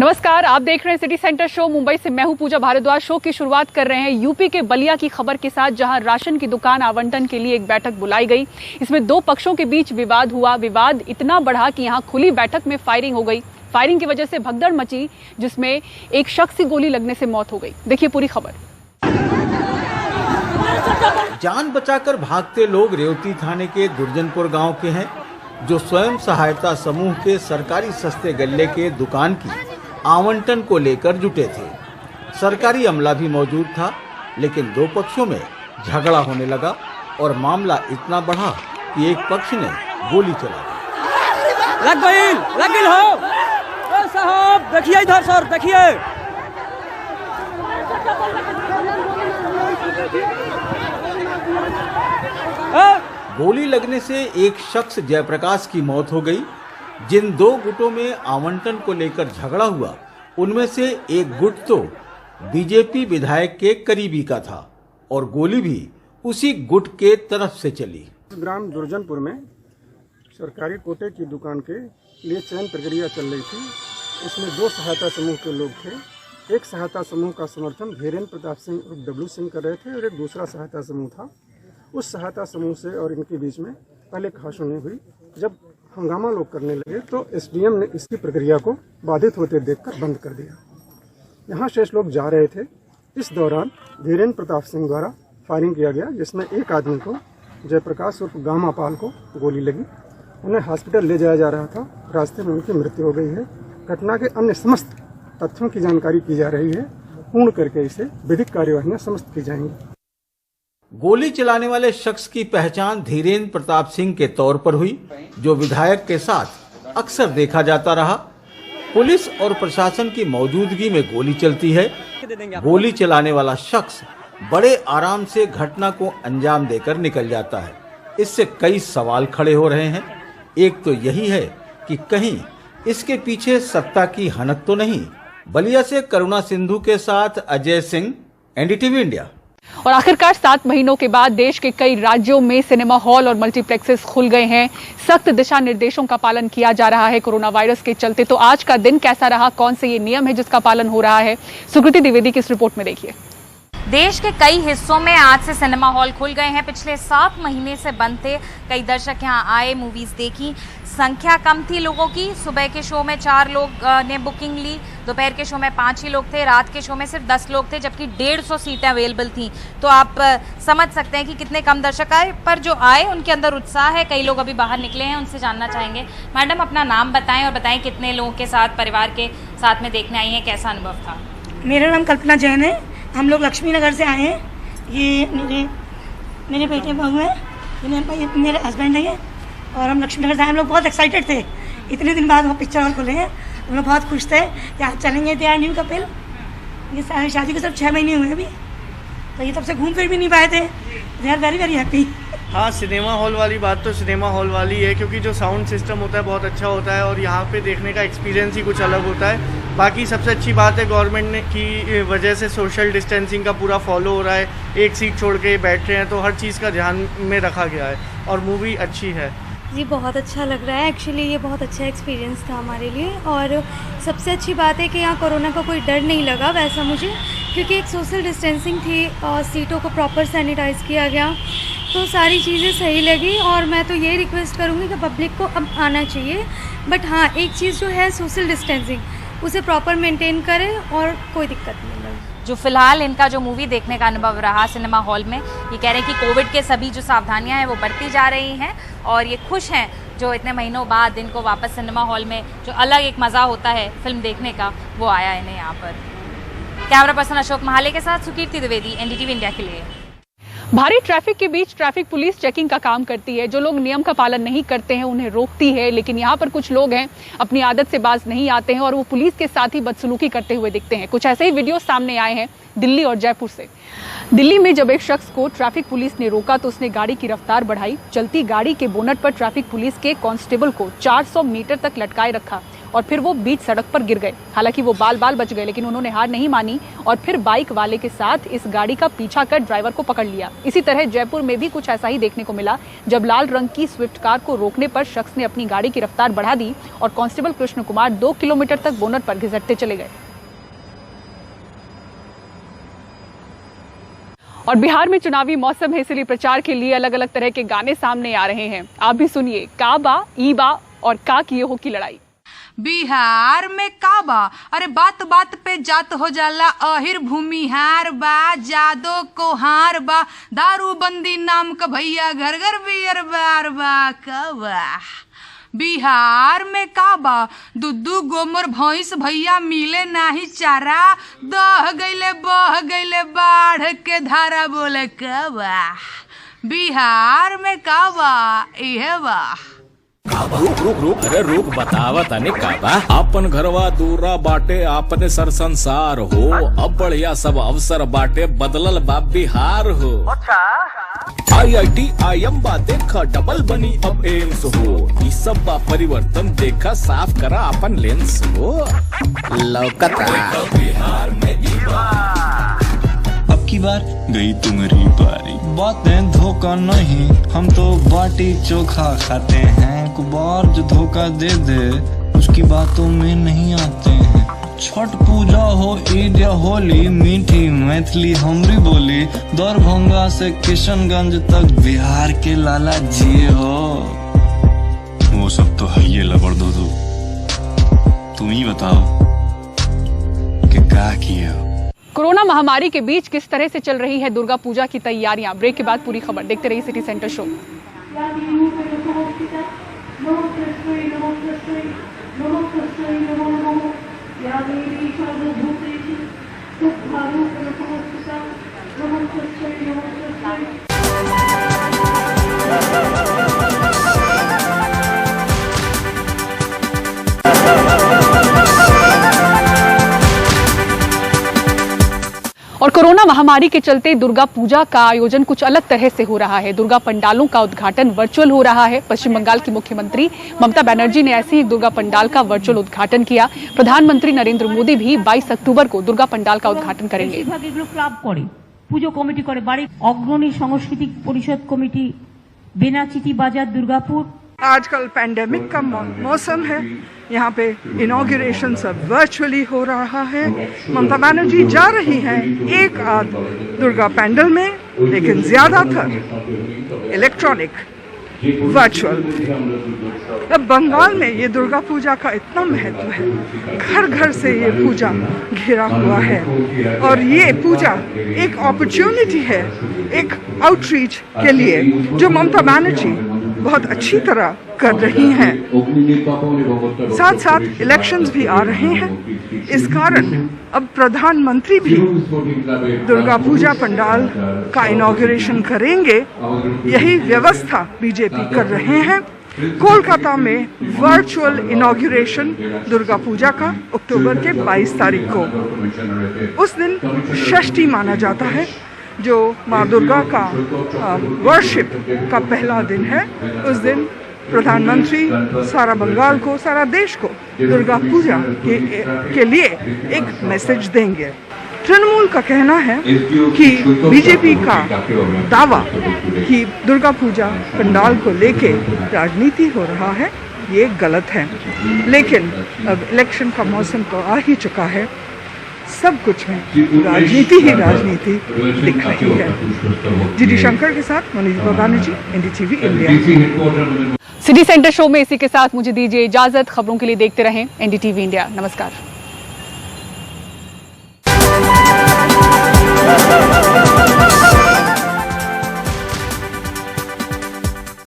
नमस्कार, आप देख रहे हैं सिटी सेंटर शो। मुंबई से मैं हूं पूजा भारद्वाज। शो की शुरुआत कर रहे हैं यूपी के बलिया की खबर के साथ, जहां राशन की दुकान आवंटन के लिए एक बैठक बुलाई गई। इसमें दो पक्षों के बीच विवाद हुआ। विवाद इतना बढ़ा कि यहां खुली बैठक में फायरिंग हो गई। फायरिंग की वजह से भगदड़ मची, जिसमें एक शख्स की गोली लगने से मौत हो गई। देखिए पूरी खबर। जान बचाकर भागते लोग रेवती थाने के दुर्जनपुर गांव के हैं, जो स्वयं सहायता समूह के सरकारी सस्ते गल्ले के दुकान की आवंटन को लेकर जुटे थे। सरकारी अमला भी मौजूद था, लेकिन दो पक्षों में झगड़ा होने लगा और मामला इतना बढ़ा कि एक पक्ष ने गोली चला दी। लग गई हो साहब, देखिए इधर सर, देखिए। गोली लगने से एक शख्स जयप्रकाश की मौत हो गई। जिन दो गुटों में आवंटन को लेकर झगड़ा हुआ, उनमें से एक गुट तो बीजेपी विधायक के करीबी का था और गोली भी उसी गुट के तरफ से चली। ग्राम दुर्जनपुर में सरकारी कोटे की दुकान के लिए चयन प्रक्रिया चल रही थी। इसमें दो सहायता समूह के लोग थे। एक सहायता समूह का समर्थन धीरेन्द्र प्रताप सिंह और डब्लू सिंह कर रहे थे और एक दूसरा सहायता समूह था। उस सहायता समूह से और इनके बीच में पहले कहासुनी हुई। जब हंगामा लोग करने लगे तो एसडीएम ने इसकी प्रक्रिया को बाधित होते देखकर बंद कर दिया। यहाँ शेष लोग जा रहे थे। इस दौरान धीरेन्द्र प्रताप सिंह द्वारा फायरिंग किया गया, जिसमें एक आदमी को, जयप्रकाश उर्फ गामा पाल को गोली लगी। उन्हें हॉस्पिटल ले जाया जा रहा था। रास्ते में उनकी मृत्यु हो गई है। घटना के अन्य समस्त तथ्यों की जानकारी की जा रही है। पूर्ण करके इसे विधिक कार्यवाहियां समस्त की जाएंगी। गोली चलाने वाले शख्स की पहचान धीरेन्द्र प्रताप सिंह के तौर पर हुई, जो विधायक के साथ अक्सर देखा जाता रहा। पुलिस और प्रशासन की मौजूदगी में गोली चलती है। गोली चलाने वाला शख्स बड़े आराम से घटना को अंजाम देकर निकल जाता है। इससे कई सवाल खड़े हो रहे हैं। एक तो यही है कि कहीं इसके पीछे सत्ता की हनक तो नहीं। बलिया से करुणा सिंधु के साथ अजय सिंह, एनडीटीवी इंडिया। और आखिरकार 7 महीनों के बाद देश के कई राज्यों में सिनेमा हॉल और मल्टीप्लेक्सेस खुल गए हैं। सख्त दिशा निर्देशों का पालन किया जा रहा है कोरोना वायरस के चलते। तो आज का दिन कैसा रहा, कौन से ये नियम है जिसका पालन हो रहा है, सुकृति द्विवेदी की इस रिपोर्ट में देखिए। देश के कई हिस्सों में आज से सिनेमा हॉल खुल गए हैं। पिछले 7 महीने से बंद थे। कई दर्शक यहां आए, मूवीज देखी। संख्या कम थी लोगों की। सुबह के शो में 4 लोग ने बुकिंग ली, दोपहर के शो में 5 ही लोग थे, रात के शो में सिर्फ 10 लोग थे, जबकि 150 सीटें अवेलेबल थी। तो आप समझ सकते हैं कि कितने कम दर्शक आए, पर जो आए उनके अंदर उत्साह है। कई लोग अभी बाहर निकले हैं, उनसे जानना चाहेंगे। मैडम, अपना नाम बताएं और बताएं कितने लोगों के साथ, परिवार के साथ में देखने आई हैं, कैसा अनुभव था? मेरा नाम कल्पना जैन है। हम लोग लक्ष्मी नगर से आए हैं। ये मेरे बेटे बहू हैं, मेरे हस्बैंड है ये, और हम लक्ष्मी नगर से आए। हम लोग बहुत एक्साइटेड थे। इतने दिन बाद वो पिक्चर हॉल खुले हैं। हम लोग बहुत खुश थे कि आज चलेंगे। तैयार न्यू कपिल, ये शादी के सिर्फ 6 महीने हुए अभी, तो ये तब से घूम फिर भी नहीं पाए थे। They are very very happy. हाँ, सिनेमा हॉल वाली बात तो सिनेमा हॉल वाली है, क्योंकि जो साउंड सिस्टम होता है बहुत अच्छा होता है और यहाँ पे देखने का एक्सपीरियंस ही कुछ अलग होता है। बाकी सबसे अच्छी बात है गवर्नमेंट ने की वजह से सोशल डिस्टेंसिंग का पूरा फॉलो हो रहा है। एक सीट छोड़ के बैठ रहे हैं, तो हर चीज़ का ध्यान में रखा गया है और मूवी अच्छी है। जी, बहुत अच्छा लग रहा है। एक्चुअली ये बहुत अच्छा एक्सपीरियंस था हमारे लिए, और सबसे अच्छी बात है कि यहाँ कोरोना का कोई डर नहीं लगा वैसा मुझे, क्योंकि एक सोशल डिस्टेंसिंग थी और सीटों को प्रॉपर सैनिटाइज़ किया गया, तो सारी चीज़ें सही लगी। और मैं तो ये रिक्वेस्ट करूँगी कि पब्लिक को अब आना चाहिए, बट हाँ, एक चीज़ जो है सोशल डिस्टेंसिंग, उसे प्रॉपर मेंटेन करें और कोई दिक्कत नहीं लगे। जो फिलहाल इनका जो मूवी देखने का अनुभव रहा सिनेमा हॉल में, ये कह रहे हैं कि कोविड के सभी जो सावधानियां हैं वो बरती जा रही हैं और ये खुश हैं जो इतने महीनों बाद इनको वापस सिनेमा हॉल में जो अलग एक मज़ा होता है फिल्म देखने का, वो आया इन्हें यहाँ पर। कैमरा पर्सन अशोक महाले के साथ सुकीर्ति द्विवेदी, एनडीटीवी इंडिया के लिए। भारी ट्रैफिक के बीच ट्रैफिक पुलिस चेकिंग का काम करती है। जो लोग नियम का पालन नहीं करते हैं उन्हें रोकती है, लेकिन यहाँ पर कुछ लोग हैं अपनी आदत से बाज नहीं आते हैं और वो पुलिस के साथ ही बदसलूकी करते हुए दिखते हैं। कुछ ऐसे ही वीडियो सामने आए हैं दिल्ली और जयपुर से। दिल्ली में जब एक शख्स को ट्रैफिक पुलिस ने रोका तो उसने गाड़ी की रफ्तार बढ़ाई। चलती गाड़ी के बोनट पर ट्रैफिक पुलिस के कांस्टेबल को 400 मीटर तक लटकाए रखा। और फिर वो बीच सड़क पर गिर गए। हालांकि वो बाल बाल बच गए, लेकिन उन्होंने हार नहीं मानी और फिर बाइक वाले के साथ इस गाड़ी का पीछा कर ड्राइवर को पकड़ लिया। इसी तरह जयपुर में भी कुछ ऐसा ही देखने को मिला, जब लाल रंग की स्विफ्ट कार को रोकने पर शख्स ने अपनी गाड़ी की रफ्तार बढ़ा दी और कांस्टेबल कृष्ण कुमार 2 किलोमीटर तक बोनट पर घिसटते चले गए। और बिहार में चुनावी मौसम है, इसलिए प्रचार के लिए अलग अलग तरह के गाने सामने आ रहे हैं। आप भी सुनिए। काबा ईबा और का किए हो की लड़ाई। बिहार में काबा, अरे बात बात पे जात हो जाला, अहिर भूमिहार बा, जादो कोहार बा, दारू बंदी नाम का भैया, घर घर बियर बार बा। काबा बिहार में काबा, दुद्दू गोमर भैंस भैया मिले नाही चारा, दह गईले बह गईले बाढ़ के धारा। बोले काबा बिहार में काबा इहे बा। रुक रुक रुक, अरे रुक, बतावा तने काबा। अपन घरवा दूरा बाटे, आपने सर संसार हो, अब बढ़िया सब अवसर बाटे, बदलल बा बिहार हो। IIT IM बा देखा, डबल बनी अब एम्स हो, ई सब बा परिवर्तन देखा, साफ करा अपन लेंस हो। लौकता बिहार में अब की बार गई तुम्हारी बारी, बातें धोखा नहीं, हम तो बाटी चोखा खाते हैं, को बार जो धोखा दे दे उसकी बातों में नहीं आते हैं। छठ पूजा हो, ईद या होली, मीठी मैथिली हमरी बोली, दरभंगा से किशनगंज तक बिहार के लाला जी हो। वो सब तो है ये लबड़ दो, तुम ही बताओ कि क्या किए हो। कोरोना महामारी के बीच किस तरह से चल रही है दुर्गा पूजा की तैयारियां। ब्रेक के बाद पूरी खबर देखते रहिए सिटी सेंटर शो। और कोरोना महामारी के चलते दुर्गा पूजा का आयोजन कुछ अलग तरह से हो रहा है। दुर्गा पंडालों का उद्घाटन वर्चुअल हो रहा है। पश्चिम बंगाल की मुख्यमंत्री ममता बनर्जी ने ऐसे ही दुर्गा पंडाल का वर्चुअल उद्घाटन किया। प्रधानमंत्री नरेंद्र मोदी भी 22 अक्टूबर को दुर्गा पंडाल का उद्घाटन करेंगे। পুজো কমিটি করে বাড়ি অগ্রণী সাংস্কৃতিক পরিষদ কমিটি বেনাচিটি বাজার দুর্গাপুর। आजकल पैंडेमिक का मौसम है, यहाँ पे इनॉग्रेशन सब वर्चुअली हो रहा है। ममता बनर्जी जा रही हैं एक आध दुर्गा पैंडल में, लेकिन ज्यादातर इलेक्ट्रॉनिक वर्चुअल। अब बंगाल में ये दुर्गा पूजा का इतना महत्व है, घर घर से ये पूजा घिरा हुआ है और ये पूजा एक अपॉर्चुनिटी है, एक आउटरीच के लिए जो ममता बनर्जी बहुत अच्छी तरह कर रही हैं। साथ साथ इलेक्शंस भी आ रहे हैं, इस कारण अब प्रधानमंत्री भी दुर्गा पूजा पंडाल का इनॉग्रेशन करेंगे। यही व्यवस्था बीजेपी कर रहे हैं। कोलकाता में वर्चुअल इनॉग्रेशन दुर्गा पूजा का अक्टूबर के 22 तारीख को। उस दिन षष्ठी माना जाता है, जो माँ दुर्गा का वर्शिप का पहला दिन है। उस दिन प्रधानमंत्री सारा बंगाल को, सारा देश को दुर्गा पूजा के लिए एक मैसेज देंगे। तृणमूल का कहना है कि बीजेपी का दावा कि दुर्गा पूजा पंडाल को लेके राजनीति हो रहा है, ये गलत है। लेकिन अब इलेक्शन का मौसम तो आ ही चुका है, सब कुछ में राजनीति ही राजनीति दिख रही है। जीडी शंकर के साथ Manish Banerjee, NDTV India. City centre show में इसी के साथ मुझे दीजिए इजाजत। खबरों के लिए देखते रहें एनडीटीवी इंडिया। नमस्कार।